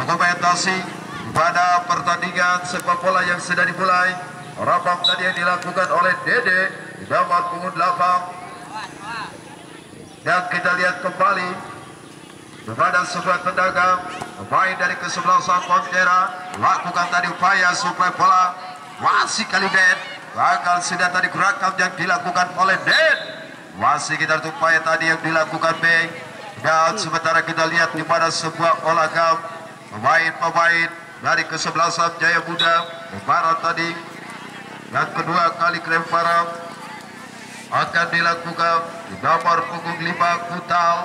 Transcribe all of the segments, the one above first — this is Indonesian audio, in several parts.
argumentasi pada pertandingan sepak bola yang sudah dimulai. Rapam tadi yang dilakukan oleh Dede di nomor punggung 8. Dan kita lihat kembali kepada sebuah tendangan pemain dari kesebelasan Pontera lakukan tadi upaya supaya bola masih kali Ded gagal sudah tadi gerakan yang dilakukan oleh Ded. Masih kita upaya tadi yang dilakukan B. Dan sementara kita lihat di mana sebuah olahraga pemain-pemain dari kesebelasan Jaya Muda Barat tadi yang kedua kali kelemparan akan dilakukan di nomor punggung 5 Kutal.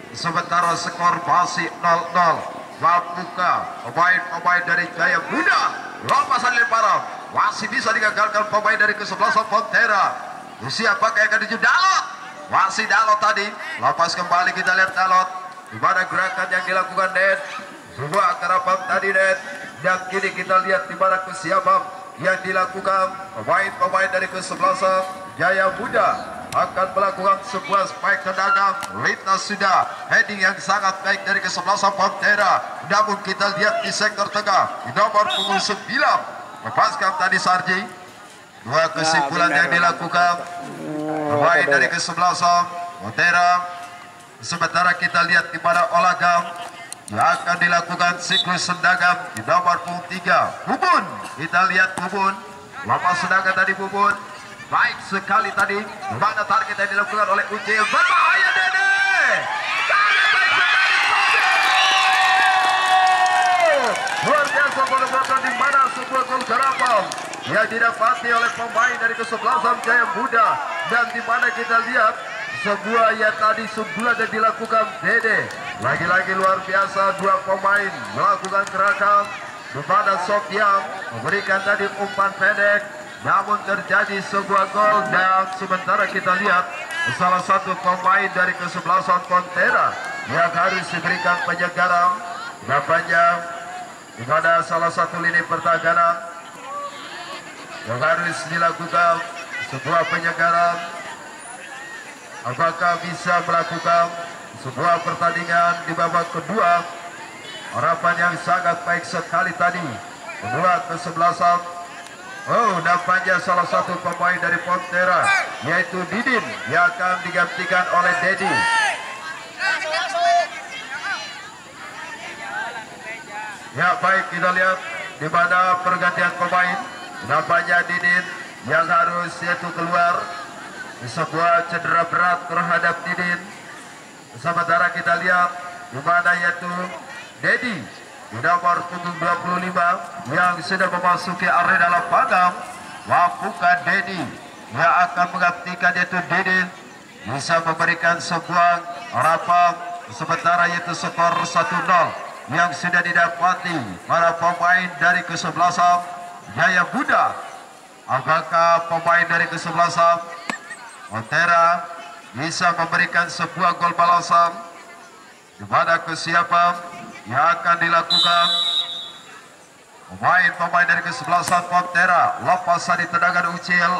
Sementara skor masih 0-0. Membuka pemain-pemain dari Jaya Muda. Lepasan lemparan masih bisa digagalkan pemain dari kesebelasan Pontera. Siapakah yang akan dituju? Dalot. Masih Dalot tadi. Lepas kembali kita lihat Dalot. Di mana gerakan yang dilakukan Ned. Sebuah kerapan tadi Ned. Dan kini kita lihat di mana kesiapan yang dilakukan pemain-pemain dari kesebelasan Jaya Muda akan melakukan sebuah spike tendangan. Lintas sudah heading yang sangat baik dari kesebelasan Pontera. Namun kita lihat di sektor tengah di nomor punggung 9 lepaskan tadi Sarji. Dua kesimpulan yang dilakukan pemain dari kesebelasan Pontera. Sementara kita lihat di mana olahraga yang akan dilakukan siklus tendangan di nomor punggung 3 Bubun. Kita lihat Bubun lepas tendangan tadi Bubun baik sekali tadi. Mana target yang dilakukan oleh Ucil, berbahaya Dede. Luar biasa bola di mana sebuah gol garapan yang didapati oleh pemain dari kesebelasan Jaya Muda. Dan di mana kita lihat sebuah yang tadi sebuah yang dilakukan Dede. Lagi-lagi luar biasa dua pemain melakukan gerakan. Di mana Sofian memberikan tadi umpan pendek, namun terjadi sebuah gol. Dan sementara kita lihat salah satu pemain dari kesebelasan Pontera yang harus diberikan penyegaran. Nampaknya di mana salah satu lini pertahanan yang harus dilakukan sebuah penyegaran. Apakah bisa melakukan sebuah pertandingan di babak kedua? Harapan yang sangat baik sekali tadi kedua kesebelasan. Oh, nampaknya salah satu pemain dari Pontera yaitu Didin yang akan digantikan oleh Dedi. Ya baik, kita lihat di mana pergantian pemain. Nampaknya Didin yang harus yaitu keluar. Sebuah cedera berat terhadap Didin. Sementara kita lihat di mana yaitu Dedi di nomor punggung 25 yang sudah memasuki area lapangan. Mampukah Dedi yang akan menggantikan yaitu Didin bisa memberikan sebuah harapan. Sementara yaitu skor 1-0 yang sudah didapati para pemain dari kesebelasan Jaya Muda. Apakah pemain dari kesebelasan Pontera bisa memberikan sebuah gol balasan? Di mana kesiapan yang akan dilakukan pemain-pemain dari kesebelasan Pontera. Lepas dari tendangan Ucil,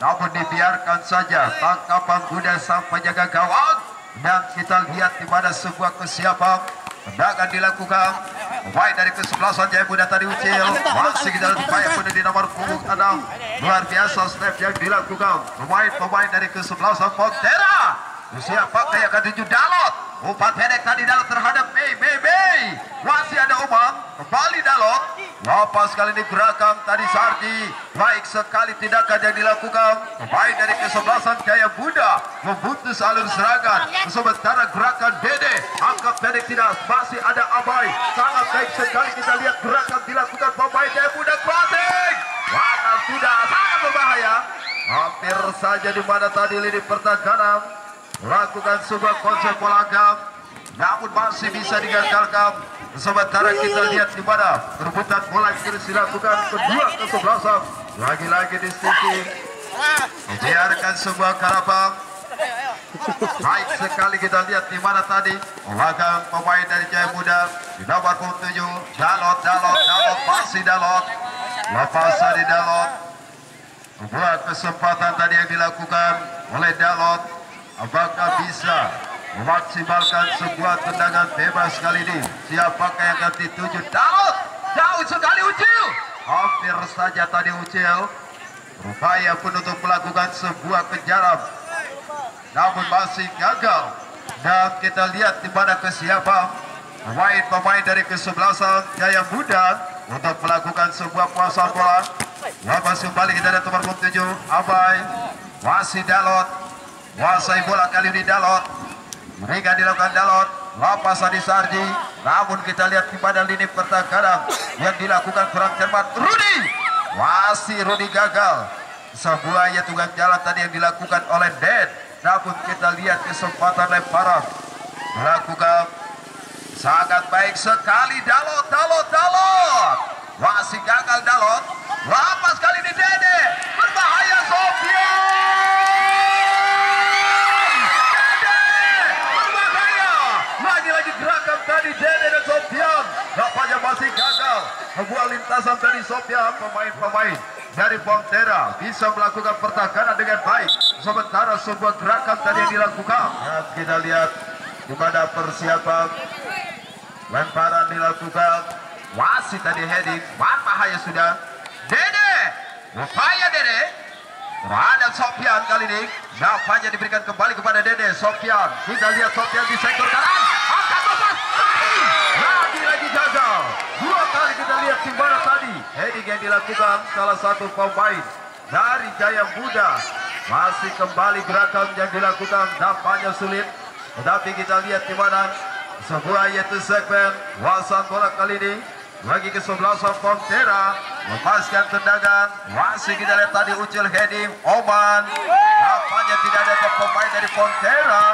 namun dibiarkan saja tangkapan Buda sang penjaga gawang. Dan kita lihat di mana sebuah kesiapan tendangan dilakukan pemain dari kesebelasan Jaya Muda tadi Ucil. Masih kita upaya pada di nomor punggung 6. Luar biasa step yang dilakukan pemain-pemain dari kesebelasan Pontera. Siapakah yang akan tuju? Dalot. Umpan pendek tadi Dalot terhadap Bay. Masih ada umpan. Kembali Dalot. Lepas kali ini gerakan tadi Sardi. Baik sekali tindakan yang dilakukan pemain dari kesebelasan Jaya Muda memutus alur serangan. Sementara gerakan Dede angkat pendek tidak, masih ada Abai. Sangat baik sekali kita lihat gerakan dilakukan pemain Jaya Muda. Crossing. Wah, sudah sangat berbahaya. Hampir saja di mana tadi lini pertahanan melakukan sebuah konsep olahraga, namun masih bisa digagalkan. Sementara kita lihat di mana perebutan bola terus dilakukan kedua kesebelasan. Lagi-lagi di sisi membiarkan sebuah karapan. Baik sekali kita lihat di mana tadi olahraga pemain dari Jaya Muda di nomor 7 Dalot masih Dalot. Lepas dari Dalot, sebuah kesempatan tadi yang dilakukan oleh Dalot. Apakah bisa memaksimalkan sebuah tendangan bebas kali ini. Siapakah yang akan dituju? Dalot, jauh sekali Ucil, hampir saja tadi Ucil berupaya pun untuk melakukan sebuah kejaran, namun masih gagal. Dan kita lihat di mana kesiapan pemain dari kesebelasan Jaya Muda untuk melakukan sebuah kuasaan bola. Lepas kembali kita ada nomor 7 Abai, masih Dalot, kuasai bola kali ini Dalot, mereka dilakukan Dalot, lepas Adi Sarji. Namun kita lihat di pada lini pertahanan yang dilakukan kurang cermat Rudi, masih Rudi gagal. Sebuah hitungan jalan tadi yang dilakukan oleh Ded, namun kita lihat kesempatan lemparan dilakukan sangat baik sekali. Dalot, masih gagal Dalot. Lepas kali ini Dede, berbahaya Sofian. Lagi-lagi gerakan tadi Dede dan Sofian, nampaknya masih gagal. Sebuah lintasan tadi Sofian, pemain-pemain dari Pontera bisa melakukan pertahanan dengan baik, sementara sebuah gerakan tadi yang dilakukan. Dan kita lihat di mana persiapan lemparan dilakukan, wasit tadi heading, bahaya sudah. Dede, upaya Dede terhadap Sofian kali ini, nampaknya diberikan kembali kepada Dede. Sofian, kita lihat Sofian di sektor kanan, angkat lepas, lagi gagal. Dua kali kita lihat di mana tadi heading yang dilakukan salah satu pemain dari Jaya Muda. Masih kembali gerakan yang dilakukan, nampaknya sulit, tetapi kita lihat di mana sebuah yaitu segmen kuasaan bola kali ini bagi kesebelasan Pontera, lepaskan tendangan. Masih kita lihat tadi Ucil heading Oman, nampaknya tidak ada pemain dari Pontera.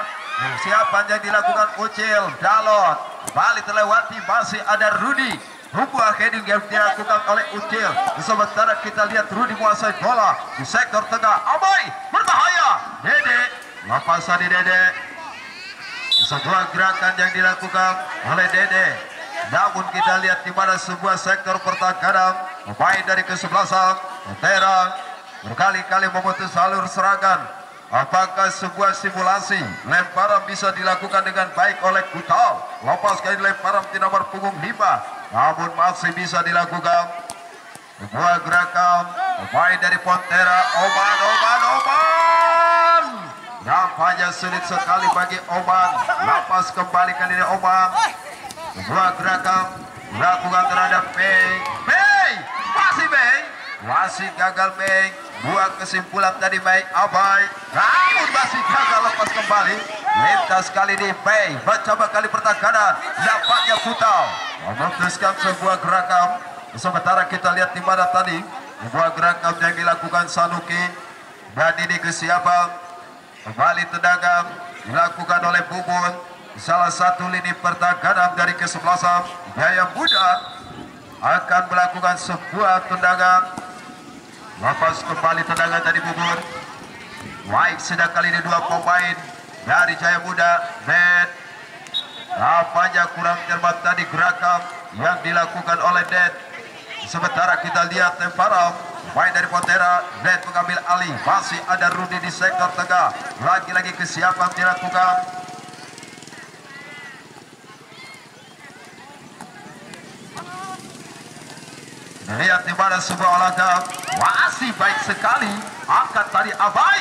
Siapa yang dilakukan Ucil, Dalot kembali terlewati, masih ada Rudi. Sebuah heading yang dilakukan oleh Ucil, sementara kita lihat Rudi menguasai bola di sektor tengah. Abai, berbahaya. Dede, lepasan di Dede. Sebuah gerakan yang dilakukan oleh Dede, namun kita lihat di mana sebuah sektor pertahanan pemain dari kesebelasan Pontera berkali-kali memutus alur serangan. Apakah sebuah simulasi lemparan bisa dilakukan dengan baik oleh Kutal? Lepas kali lemparan di nomor punggung 5, namun masih bisa dilakukan. Sebuah gerakan pemain dari Pontera, Oman. Nampaknya sulit sekali bagi Oman. Lepas kembali kali ini Oman. Sebuah gerakan dilakukan terhadap Bey, masih gagal Bey. Buat kesimpulan tadi baik Abai, namun masih gagal. Lepas kembali lintas kali ini Bey, mencoba kali pertahanan, nampaknya Kutal memutuskan sebuah gerakan. Sementara kita lihat di mana tadi sebuah gerakan yang dilakukan Sanuki, dan ini kesiapan kembali tendangan dilakukan oleh Bubun. Salah satu lini pertahanan dari kesebelasan Jaya Muda akan melakukan sebuah tendangan. Lepas kembali tendangan tadi Bubun. Baik, sedang kali ini dua pemain dari Jaya Muda. Ded, nampaknya kurang cermat tadi gerakan yang dilakukan oleh Ded. Sementara kita lihat lemparan pemain dari Pontera. Ded mengambil alih, masih ada Rudi di sektor tengah. Lagi-lagi kesiapan dilakukan. Lihat di mana sebuah olahraga masih baik sekali. Angkat tadi Abai,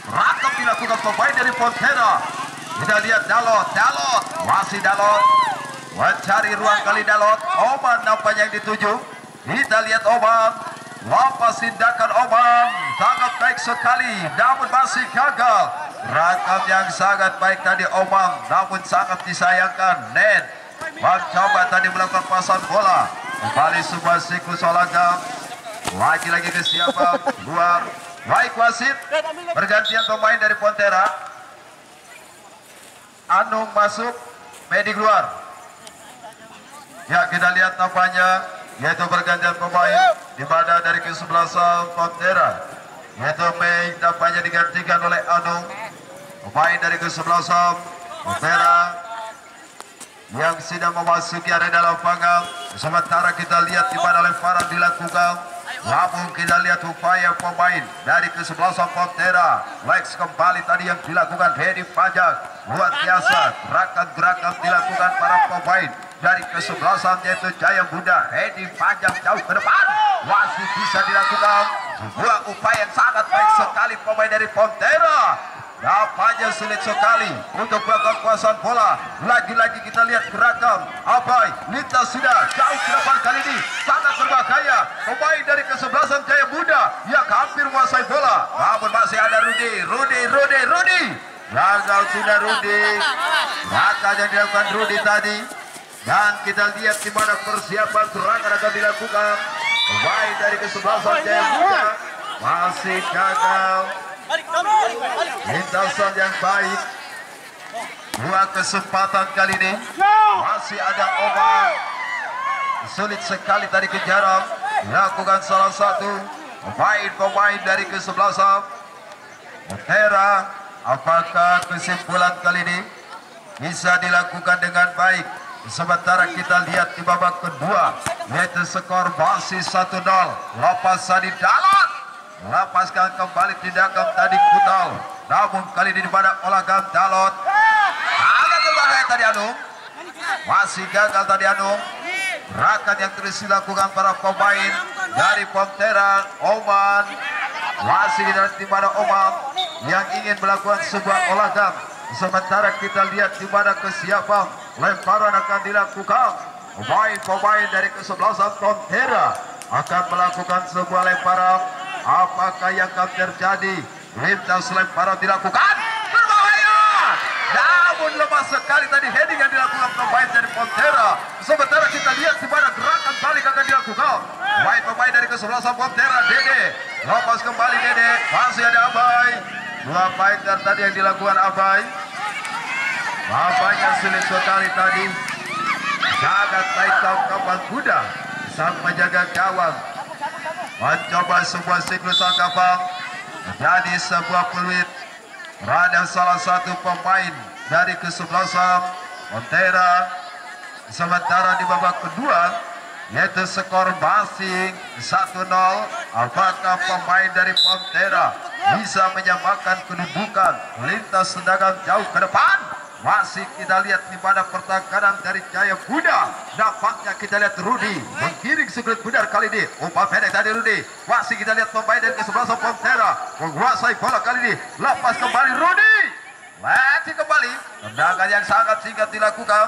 rakam dilakukan pemain dari Pontera. Kita lihat Dalot, masih Dalot mencari ruang kali Dalot. Oman nampaknya yang dituju. Kita lihat Oman, lepas tindakan Oman sangat baik sekali, namun masih gagal. Rakam yang sangat baik tadi Oman, namun sangat disayangkan. Ned mencoba tadi melakukan pasang bola. Kembali sebuah siklus olahraga. Lagi-lagi kesiapan luar. Baik wasit, pergantian pemain dari Pontera. Anung masuk, Medi keluar. Ya, kita lihat nampaknya yaitu pergantian pemain di mana dari kesebelasan Pontera, yaitu Mei nampaknya digantikan oleh Anung. Pemain dari kesebelasan Pontera yang sedang memasuki area dalam lapangan. Sementara kita lihat di mana lemparan dilakukan Namun kita lihat upaya pemain dari kesebelasan Pantera. Lex kembali tadi yang dilakukan Hedi Pajak. Luar biasa gerakan-gerakan dilakukan para pemain dari kesebelasan yaitu Jaya Bunda. Hedi Pajak jauh ke depan. Masih bisa dilakukan sebuah upaya yang sangat baik sekali pemain dari Pantera. Nampaknya sulit sekali untuk melakukan kuasaan bola. Lagi-lagi kita lihat gerakan Abai lintas sudah jauh ke depan kali ini sangat berbahaya. Pemain dari kesebelasan Jaya Bunda yang hampir menguasai bola. Namun masih ada Rudi. Gagal sudah Rudi. Gerakan yang dilakukan Rudi tadi. Dan kita lihat di mana persiapan serangan akan dilakukan. Pemain dari kesebelasan Jaya Bunda masih gagal. Lintasan yang baik. Dua kesempatan kali ini. Masih ada Omar. Sulit sekali tadi kejaran. Lakukan salah satu pemain dari kesebelasan Pantera. Apakah kesimpulan kali ini bisa dilakukan dengan baik? Sementara kita lihat di babak kedua, yaitu skor masih 1-0. Lepas di dalam. Lepaskan kembali tindakan tadi Kutal. Namun kali ini pada olahraga Dalot. Agak berbahaya tadi Anung. Masih gagal tadi Anung. Gerakan yang terus dilakukan para pemain dari Pantera. Oman. Masih di mana Oman yang ingin melakukan sebuah olahraga. Sementara kita lihat di mana kesiapan lemparan akan dilakukan. Pemain dari kesebelasan Pantera akan melakukan sebuah lemparan. Apakah yang akan terjadi? Lintas lemparan dilakukan. Berbahaya. Namun lemah sekali tadi heading yang dilakukan pemain dari Pantera. Sementara kita lihat di mana gerakan balik akan dilakukan. Pemain dari kesebelasan Pantera. Dede. Lepas kembali Dede. Masih ada Abai. Dua fighter tadi yang dilakukan Abai. Abainya sulit sekali tadi. Jaga taikau kapan kuda. Sang penjaga gawang. Mencoba sebuah siklus tangkapan menjadi sebuah peluit. Ada salah satu pemain dari kesebelasan Pantera. Sementara di babak kedua yaitu skor masih 1-0. Apakah pemain dari Pantera bisa menyamakan kedudukan? Lintas tendangan jauh ke depan. Masih kita lihat di mana pertahanan dari Jaya Bunda. Nampaknya kita lihat Rudi menggiring sekulit Bundar kali ini. Umpan pendek tadi Rudi. Masih kita lihat pemain dari kesebelasan Pantera menguasai bola kali ini. Lepas kembali Rudi. Letih kembali. Tendangan yang sangat singkat dilakukan.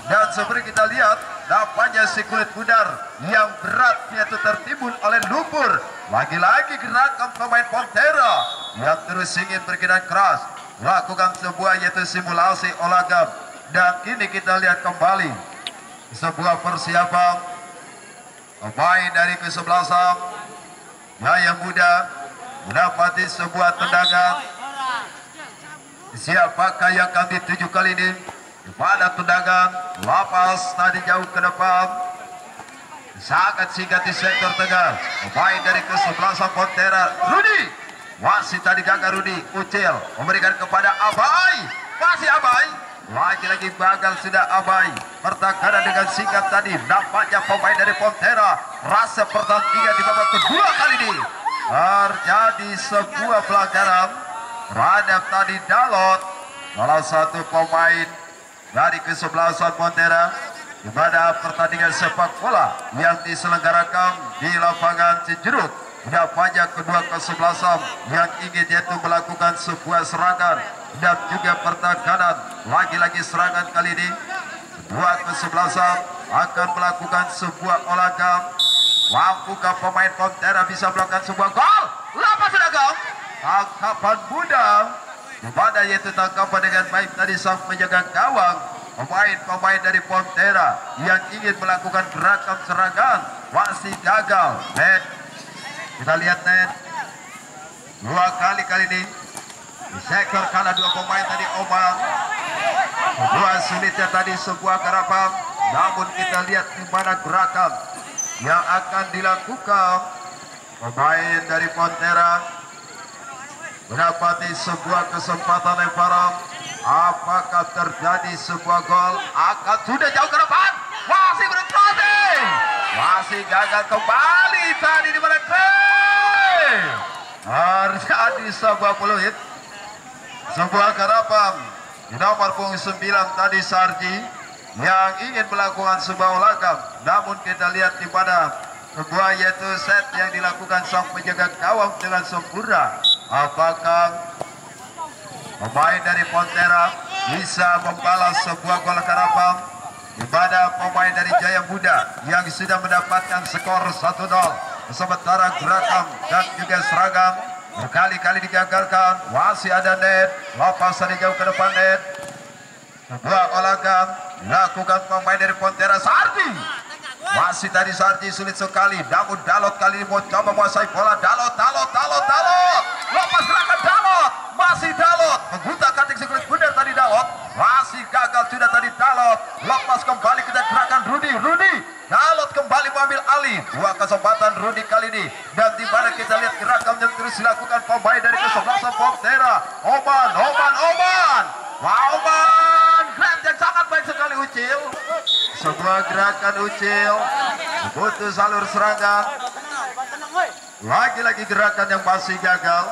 Dan seperti kita lihat nampaknya sekulit Bundar yang berat yaitu tertimbun oleh lumpur. Lagi-lagi gerakan pemain Pantera yang terus ingin bergerak keras. Lakukan sebuah yaitu simulasi olahraga. Dan kini kita lihat kembali sebuah persiapan pemain dari kesebelasan Jaya Bunda mendapati sebuah tendangan. Siapakah yang akan dituju kali ini? Pada tendangan lapas tadi jauh ke depan. Sangat singkat di sektor tengah. Pemain dari kesebelasan Pantera Rudi. Masih tadi gagal Rudi. Ucil memberikan kepada Abai. Masih Abai. Lagi-lagi gagal sudah Abai. Pertahanan dengan singkat tadi. Nampaknya pemain dari Pantera rasa pertandingan di babak kedua kali ini. Terjadi sebuah pelanggaran terhadap tadi Dalot. Salah satu pemain dari kesebelasan Pantera. Di mana pertandingan sepak bola yang diselenggarakan di lapangan Cijeruk. Nampaknya kedua kesebelasan yang ingin yaitu melakukan sebuah serangan dan juga pertahanan. Lagi-lagi serangan kali ini dua kesebelasan akan melakukan sebuah olahraga. Mampukah pemain Pantera bisa melakukan sebuah gol? Lepas sudah gol. Tangkapan mudah. Di mana yaitu tangkapan dengan baik tadi sang penjaga gawang. Pemain-pemain dari Pantera yang ingin melakukan gerakan serangan masih gagal. Kita lihat net dua kali ini di sektor kanan dua pemain tadi Omar. Dua sulitnya tadi sebuah garapan. Namun kita lihat di mana gerakan yang akan dilakukan pemain dari Pantera mendapati sebuah kesempatan lemparan. Apakah terjadi sebuah gol? Akan sudah jauh ke depan. Masih berproses. masih gagal kembali tadi di mana terjadi sebuah peluit, sebuah garapan di nomor punggung 9 tadi Sarji yang ingin melakukan sebuah olahraga, namun kita lihat di mana sebuah yaitu set yang dilakukan sang penjaga gawang dengan sempurna. Apakah pemain dari Pontera bisa membalas sebuah gol garapan kepada pemain dari Jaya Muda yang sudah mendapatkan skor 1-0, sementara gerakan dan juga seragam berkali-kali digagalkan. Masih ada net, lepasan jauh ke depan net. Sebuah olahraga dilakukan pemain dari Pontera. Sarji masih tadi Sarji sulit sekali, namun Dalot kali ini mau coba menguasai bola. Dalot lepas gerakan Dalot, masih Dalot menggunakan teknik benar tadi Dalot, masih gagal sudah tadi Dalot. Lepas kembali kita gerakan Rudi Dalot kembali mengambil alih. Dua kesempatan Rudi kali ini, dan di mana kita lihat gerakan yang terus dilakukan pemain dari kesebelasan Pontera. Oman grab yang sangat baik sekali Ucil. Sebuah gerakan Ucil putus alur serangan. Lagi-lagi gerakan yang masih gagal.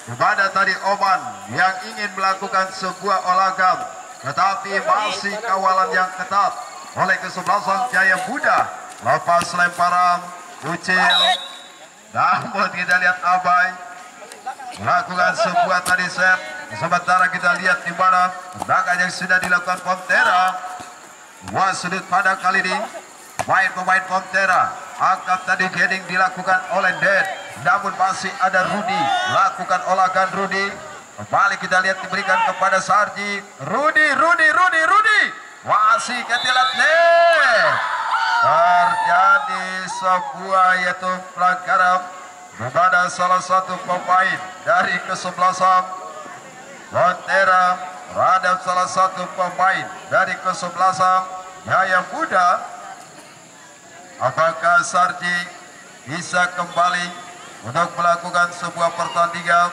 Kepada tadi Oman yang ingin melakukan sebuah olahraga, tetapi masih kawalan yang ketat oleh kesebelasan Jaya Muda. Lepas lemparan Ucil, namun kita lihat Abai melakukan sebuah tadi set. Sementara kita lihat di mana tendangan yang sudah dilakukan Pontera. Dua sudut pada kali ini pemain Pontera angkat tadi heading dilakukan oleh Ded, namun masih ada Rudi, lakukan olahraga Rudi. Kembali kita lihat diberikan kepada Sarji. Rudi masih kita lihat Ded. Terjadi sebuah yaitu pelanggaran kepada salah satu pemain dari kesebelasan Pontera terhadap salah satu pemain dari kesebelasan Jaya Muda. Apakah Sarji bisa kembali untuk melakukan sebuah pertandingan?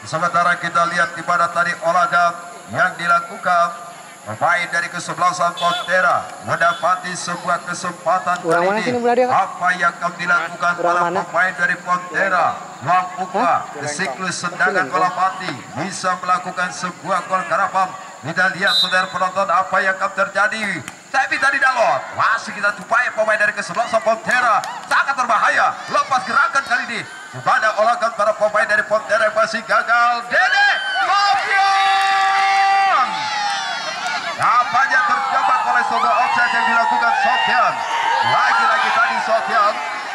Sementara kita lihat di mana tadi olahraga yang dilakukan pemain dari kesebelasan Pontera mendapati sebuah kesempatan kali ini. Apa yang akan dilakukan para pemain dari Pontera? Membuka siklus tendangan bola mati, bisa melakukan sebuah gol garapan. Kita lihat saudara penonton apa yang akan terjadi. Tapi tadi Dalot masih kita upaya pemain dari kesebelasan Pontera sangat berbahaya. Lepas gerakan kali ini kepada olahraga para pemain dari Pontera masih gagal. Dede Sofian nampaknya terjebak oleh sebuah offside yang dilakukan Sofian. Lagi-lagi tadi Sofian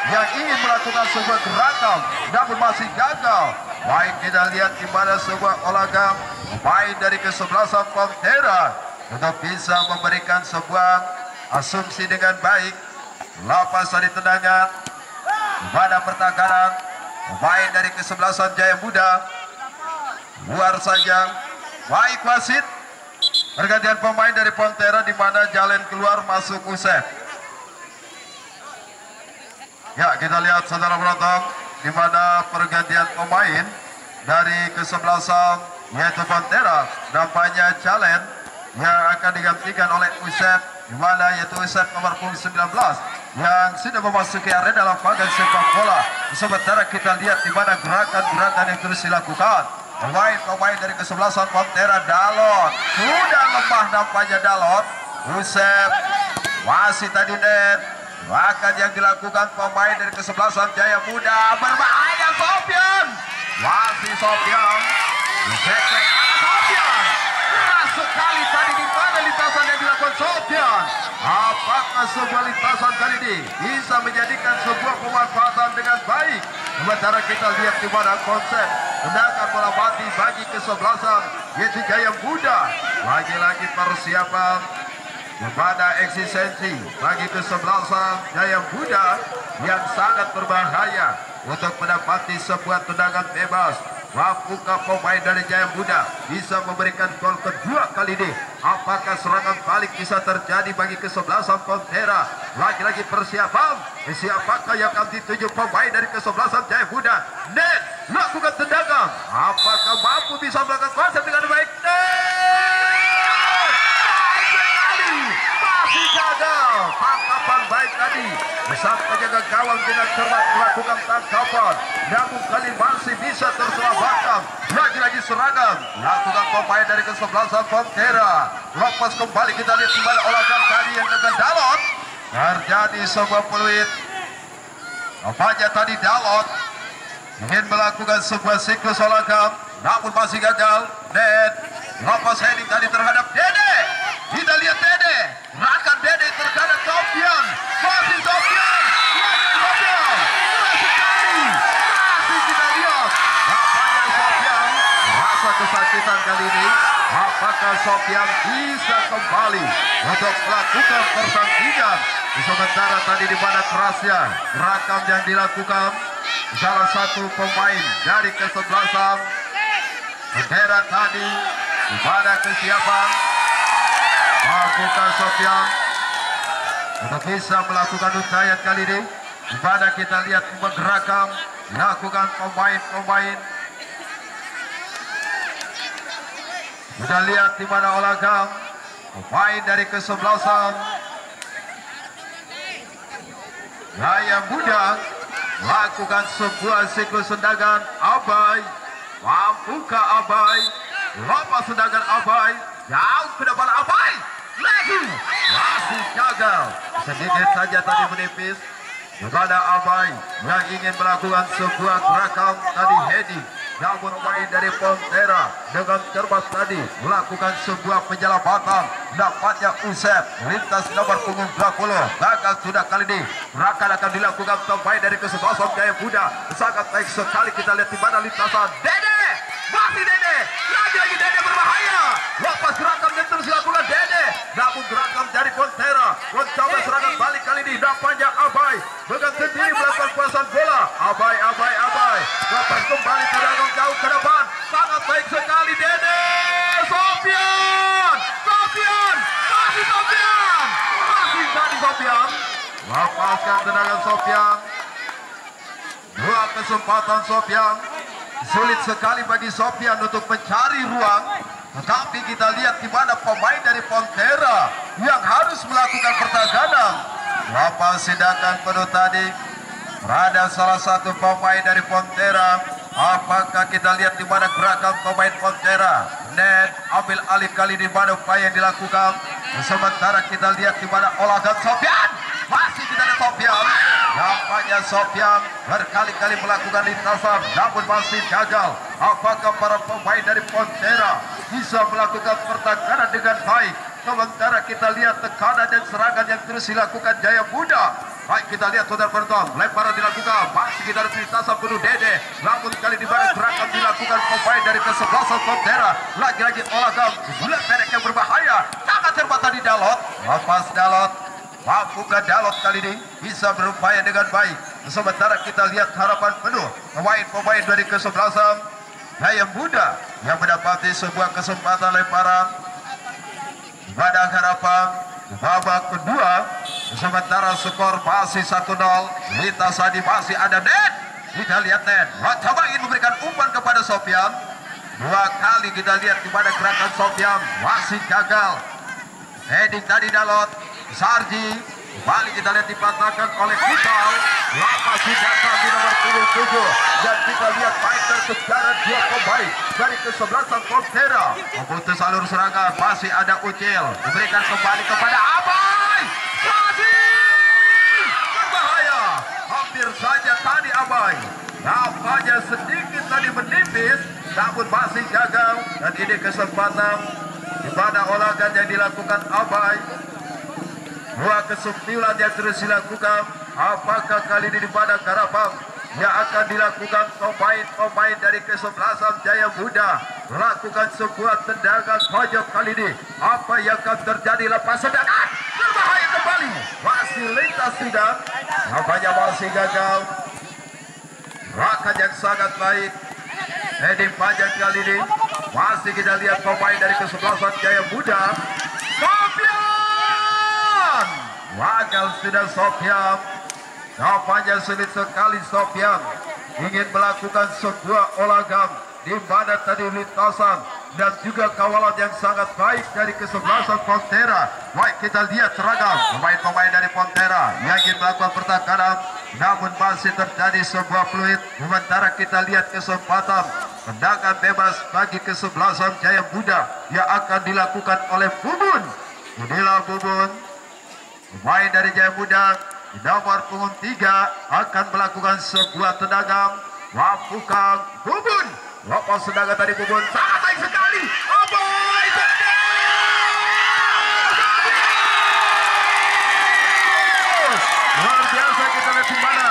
yang ingin melakukan sebuah gerakan namun masih gagal. Baik kita lihat di mana sebuah olahraga pemain dari kesebelasan Pontera untuk bisa memberikan sebuah asumsi dengan baik. Lepas dari tendangan pada pertakaran pemain dari kesebelasan Jaya Muda luar saja. Baik wasit, pergantian pemain dari Pontera di mana jalan keluar masuk Usep. Ya, kita lihat saudara penonton di mana pergantian pemain dari kesebelasan yaitu Pontera, nampaknya jalan yang akan digantikan oleh Usep, di mana yaitu Usep nomor punggung 19 yang sudah memasuki area dalam lapangan sepak bola. Sementara kita lihat di mana gerakan-gerakan yang terus dilakukan pemain dari kesebelasan Pontera. Dalot sudah lemah nampaknya Dalot. Usep masih tadi net. Bahkan yang dilakukan pemain dari kesebelasan Jaya Muda berbahaya. Sofian masih Sofian masuk kali tadi di mana lintasan yang dilakukan Sofian. Apakah sebuah lintasan kali ini bisa menjadikan sebuah pemanfaatan dengan baik? Sementara kita lihat di mana konsep tendangan bola mati bagi kesebelasan yaitu Jaya Muda. Lagi-lagi persiapan kepada eksistensi bagi kesebelasan Jaya Muda yang sangat berbahaya untuk mendapati sebuah tendangan bebas. Mampukah pemain dari Jaya Muda bisa memberikan gol kedua kali ini? Apakah serangan balik bisa terjadi bagi kesebelasan Pontera? Lagi-lagi persiapan. Siapakah yang akan dituju pemain dari kesebelasan Jaya Muda? Net lakukan tendangan. Apakah mampu bisa melakukan konsep dengan baik? Masih gagal. Tangkapan baik tadi Sang penjaga gawang dengan cermat melakukan tangkapan, namun kali masih bisa terselamatkan. Lagi-lagi seragam lakukan pemain dari kesebelasan Pantera. Lepas kembali kita lihat di mana olahraga tadi yang dengan Dalot terjadi sebuah peluit. Apanya tadi Dalot ingin melakukan sebuah siklus olahraga, namun masih gagal. Dan lepas heading tadi terhadap Dede. Kita lihat Dede, rakan Dede terhadap Sofian. Masih Sofian, Sofian, sekali. Masih kita lihat, apanya Sofian rasa kesakitan kali ini. Apakah Sofian bisa kembali untuk melakukan pertandingan? Sementara tadi di mana kerasnya rakam yang dilakukan salah satu pemain dari kesebelasan Pantera tadi, di mana kesiapan melakukan Sofian untuk bisa melakukan untayan kali ini, di mana kita lihat menggerakkan dilakukan pemain-pemain. Kita lihat di mana olahraga pemain dari kesebelasan Jaya Muda lakukan sebuah siklus tendangan. Abai, mampukah Abai? Lepas tendangan Abai, jauh ke depan Abai, lagi masih gagal. Sedikit saja tadi menipis kepada Abai yang ingin melakukan sebuah gerakan tadi heading. Namun pemain dari Pantera dengan cermat tadi melakukan sebuah penyelamatan. Dapatnya Usep lintas nomor punggung 20. Gagal sudah kali ini. Rakan akan dilakukan pemain dari kesebelasan Jaya Muda. Sangat baik sekali kita lihat di mana lintasan Dede. Masih Dede. Lagi-lagi Dede berbahaya. Lepas gerakan yang terus dilakukan Dede. Namun gerakan dari Pantera mencoba serangan balik kali ini. Dapatnya Abai dengan sendiri melakukan kuasaan bola. Abai. Lepas kembali terangkan jauh ke depan. Sangat baik sekali Dede. Sofian. Masih Sofian. Masih tadi Sofian. Lepaskan tendangan Sofian. Dua kesempatan Sofian. Sulit sekali bagi Sofian untuk mencari ruang. Tetapi kita lihat di mana pemain dari Pantera yang harus melakukan pertahanan. Lepas sidakan penuh tadi berada salah satu pemain dari Pantera. Apakah kita lihat di mana gerakan pemain Pantera? Net ambil alih kali di mana upaya yang dilakukan. Sementara kita lihat di mana olahraga Sofian. Masih kita lihat Sofian. Nampaknya Sofian berkali-kali melakukan lintasan namun masih gagal. Apakah para pemain dari Pantera bisa melakukan pertahanan dengan baik? Sementara kita lihat tekanan dan serangan yang terus dilakukan Jaya Muda. Baik kita lihat saudara penonton, lemparan dilakukan, masih kita lihat lintasan penuh Dede. Namun kali di mana gerakan dilakukan pemain dari kesebelasan Pantera. Lagi-lagi olahraga bulat pendek yang berbahaya. Sangat cermat tadi Dalot. Lepas Dalot, mampukah Dalot kali ini bisa berupaya dengan baik. Sementara kita lihat harapan penuh pemain-pemain dari kesebelasan Jaya Muda yang mendapati sebuah kesempatan lemparan pada harapan babak kedua. Sementara skor masih 1-0. Lita Sadi masih ada net. Kita lihat net. Coba ingin memberikan umpan kepada Sofian. Dua kali kita lihat di mana gerakan Sofian masih gagal. Heading tadi Dalot. Sarji kembali kita lihat dipatahkan oleh Vital. Lapas datang di nomor 77. Dan kita lihat fighter secara dua pemain dari kesebelasan Pantera memutus alur serangan. Masih ada Ucil, diberikan kembali kepada Abai. Sarji berbahaya. Hampir saja tadi Abai nampaknya sedikit tadi menipis, namun masih gagal. Dan ini kesempatan di mana olahraga yang dilakukan Abai. Dua kesimpulan yang terus dilakukan. Apakah kali ini di mana garapan yang akan dilakukan pemain-pemain dari kesebelasan Jaya Muda melakukan sebuah tendangan pojok kali ini? Apa yang akan terjadi lepas tendangan? Berbahaya kembali. Masih lintas tidak. Nampaknya masih gagal. Rakan yang sangat baik. Heading panjang kali ini. Masih kita lihat pemain dari kesebelasan Jaya Muda. Sofian. Gagal sudah Sofian. Nampaknya sulit sekali Sofian ingin melakukan sebuah olahraga di mana tadi lintasan dan juga kawalan yang sangat baik dari kesebelasan Pontera. Baik, kita lihat seragam pemain-pemain dari Pontera yang ingin melakukan pertahanan, namun masih terjadi sebuah fluid. Sementara kita lihat kesempatan tendangan bebas bagi kesebelasan Jaya Muda yang akan dilakukan oleh Bubun. Inilah Bubun, pemain dari Jaya Muda di nomor punggung 3 akan melakukan sebuah tendangan. Bukan Bubun, lepas tendangan tadi Bubun sangat baik sekali. Luar biasa, kita lihat di mana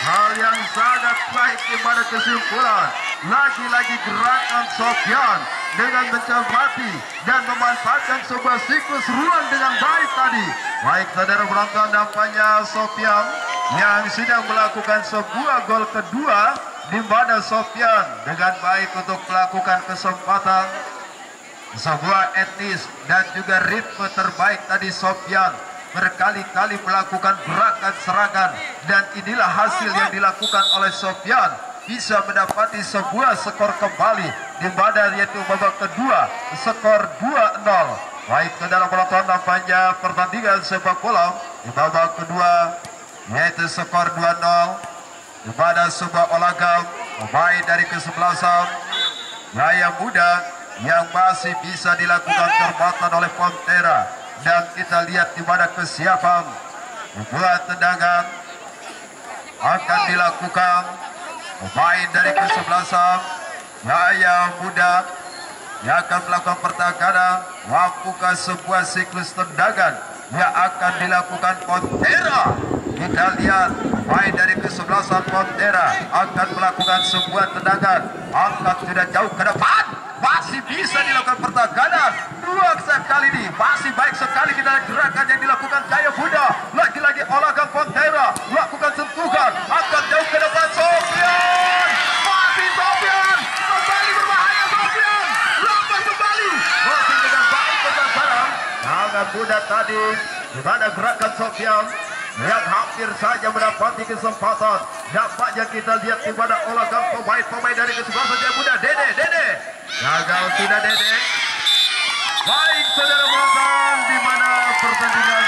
hal yang sangat baik di mana kesimpulan. Lagi-lagi gerakan Sofyan dengan mencermati dan memanfaatkan sebuah siklus ruang dengan baik tadi. Baik, saudara penonton, nampaknya Sofyan yang sedang melakukan sebuah gol kedua, di mana Sofyan dengan baik untuk melakukan kesempatan sebuah etnis dan juga ritme terbaik tadi. Sofyan berkali-kali melakukan gerakan serangan dan inilah hasil yang dilakukan oleh Sofyan, bisa mendapati sebuah skor kembali di mana yaitu babak kedua skor 2-0. Baik, saudara penonton, nampaknya pertandingan sepak bola di babak kedua yaitu skor 2-0 di mana sebuah olahraga pemain dari kesebelasan Jaya Muda yang masih bisa dilakukan perbuatan oleh Pontera, dan kita lihat di mana kesiapan membuat tendangan akan dilakukan pemain dari kesebelasan Jaya Muda yang akan melakukan pertahanan. Mampukah sebuah siklus tendangan yang akan dilakukan Pontera? Kita lihat pemain dari kesebelasan Pontera akan melakukan sebuah tendangan, angkat sudah jauh ke depan, masih bisa dilakukan pertahanan. Dua sekali ini masih baik sekali kita gerakan yang dilakukan Jaya Muda. Lagi-lagi olahraga Pontera lakukan sentuhan, angkat jauh ke depan. Sofyan, masih Sofyan, kembali berbahaya. Sofyan lepas kembali, masih dengan baik pertahanan. Sangat mudah tadi di mana gerakan Sofyan yang hampir saja mendapati kesempatan. Nampaknya kita lihat di mana olahraga pemain-pemain dari kesebelasan Jaya Muda. Dede gagal sudah Dede. Baik, saudara penonton, di mana pertandingan